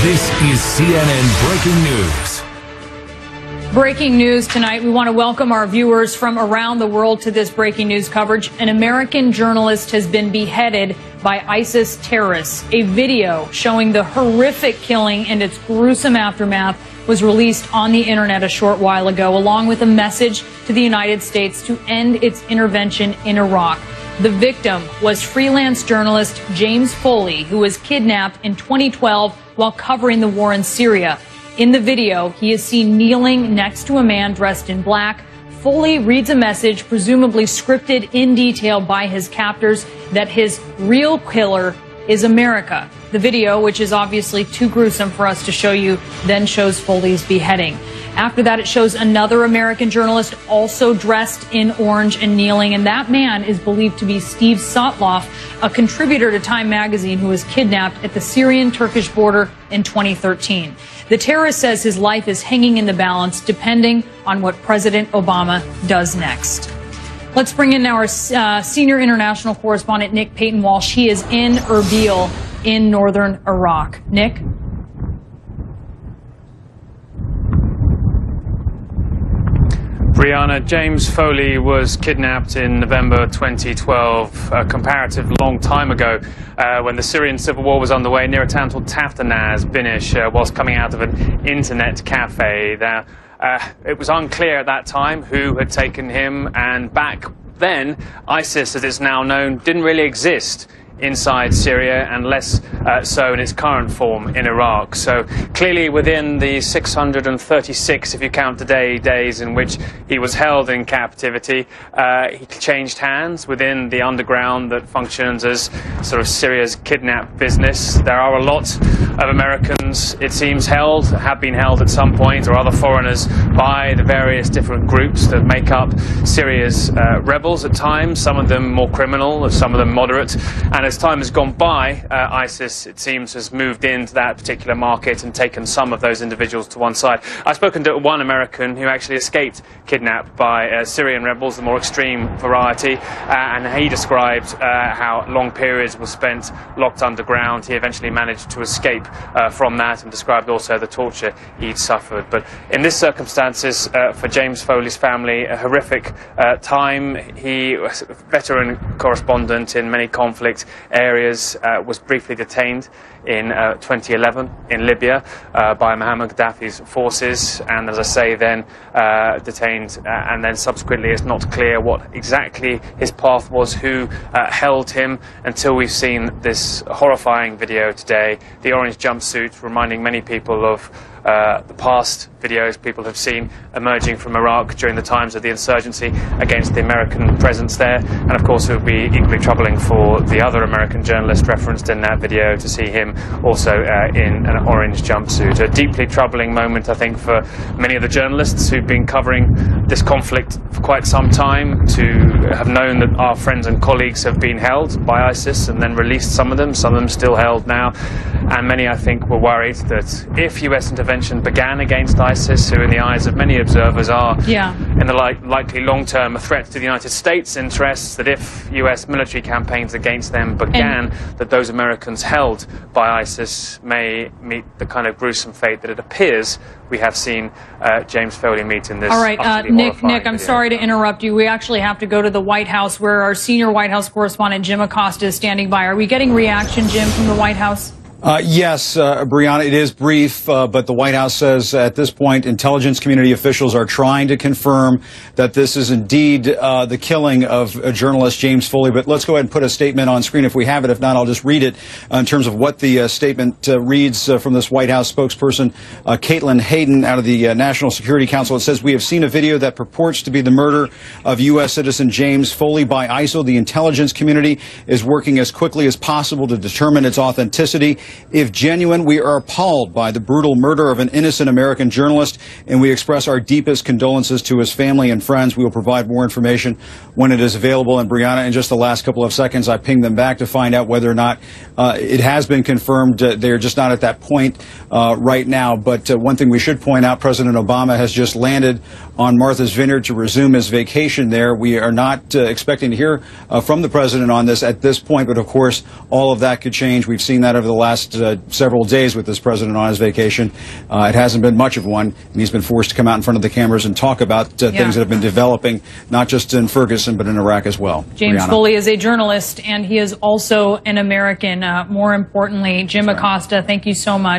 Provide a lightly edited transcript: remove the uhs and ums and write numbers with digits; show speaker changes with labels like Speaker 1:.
Speaker 1: This is CNN Breaking News.
Speaker 2: Breaking news tonight. We want to welcome our viewers from around the world to this breaking news coverage. An American journalist has been beheaded by ISIS terrorists. A video showing the horrific killing and its gruesome aftermath was released on the internet a short while ago, along with a message to the United States to end its intervention in Iraq. The victim was freelance journalist James Foley, who was kidnapped in 2012 while covering the war in Syria. In the video, he is seen kneeling next to a man dressed in black. Foley reads a message, presumably scripted in detail by his captors, that his real killer is America. The video, which is obviously too gruesome for us to show you, then shows Foley's beheading. After that, it shows another American journalist also dressed in orange and kneeling, and that man is believed to be Steve Sotloff, a contributor to Time magazine who was kidnapped at the Syrian-Turkish border in 2013. The terrorist says his life is hanging in the balance depending on what President Obama does next. Let's bring in our senior international correspondent, Nick Paton Walsh. He is in Erbil in northern Iraq. Nick?
Speaker 3: Brianna, James Foley was kidnapped in November 2012, a comparative long time ago, when the Syrian civil war was underway near a town called Taftanaz, Binish, whilst coming out of an internet cafe. Now, it was unclear at that time who had taken him, and back then, ISIS, as it's now known, didn't really exist inside Syria, and less so in its current form in Iraq. So clearly within the 636, if you count today, days in which he was held in captivity, he changed hands within the underground that functions as sort of Syria's kidnap business. There are a lot of Americans, it seems, have been held at some point, or other foreigners, by the various different groups that make up Syria's rebels at times, some of them more criminal, some of them moderate. And as time has gone by, ISIS, it seems, has moved into that particular market and taken some of those individuals to one side. I've spoken to one American who actually escaped kidnapped by Syrian rebels, the more extreme variety, and he described how long periods were spent locked underground. He eventually managed to escape from that, and described also the torture he'd suffered. But in this circumstances, for James Foley's family, a horrific time. He was a veteran correspondent in many conflict areas, was briefly detained in 2011 in Libya by Muammar Gaddafi's forces, and as I say, then detained, and then subsequently it's not clear what exactly his path was, who held him, until we've seen this horrifying video today, the orange jumpsuit, reminding many people of the past videos people have seen emerging from Iraq during the times of the insurgency against the American presence there. And of course it would be equally troubling for the other American journalist referenced in that video to see him also in an orange jumpsuit. A deeply troubling moment, I think, for many of the journalists who've been covering this conflict for quite some time, to have known that our friends and colleagues have been held by ISIS and then released, some of them still held now. And many, I think, were worried that if US intervention began against ISIS, who in the eyes of many observers are in the likely long-term a threat to the United States' interests, that if US military campaigns against them began, that those Americans held by ISIS may meet the kind of gruesome fate that it appears we have seen James Foley meet in this. All right,
Speaker 2: Nick, I'm sorry to interrupt you. We actually have to go to the White House, where our senior White House correspondent Jim Acosta is standing by. Are we getting reaction, Jim, from the White House?
Speaker 4: Yes, Brianna, it is brief, but the White House says at this point intelligence community officials are trying to confirm that this is indeed the killing of journalist James Foley. But let's go ahead and put a statement on screen if we have it. If not, I'll just read it in terms of what the statement reads from this White House spokesperson, Caitlin Hayden, out of the National Security Council. It says, "We have seen a video that purports to be the murder of U.S. citizen James Foley by ISIL. The intelligence community is working as quickly as possible to determine its authenticity. If genuine, we are appalled by the brutal murder of an innocent American journalist, and we express our deepest condolences to his family and friends. We will provide more information when it is available." And Brianna, in just the last couple of seconds, I pinged them back to find out whether or not it has been confirmed. They're just not at that point right now. But one thing we should point out, President Obama has just landed on Martha's Vineyard to resume his vacation there. We are not expecting to hear from the president on this at this point, but of course, all of that could change. We've seen that over the last last several days with this president on his vacation. It hasn't been much of one, and he's been forced to come out in front of the cameras and talk about things that have been developing, not just in Ferguson, but in Iraq as well.
Speaker 2: James Foley is a journalist, and he is also an American. More importantly, Jim Acosta, thank you so much.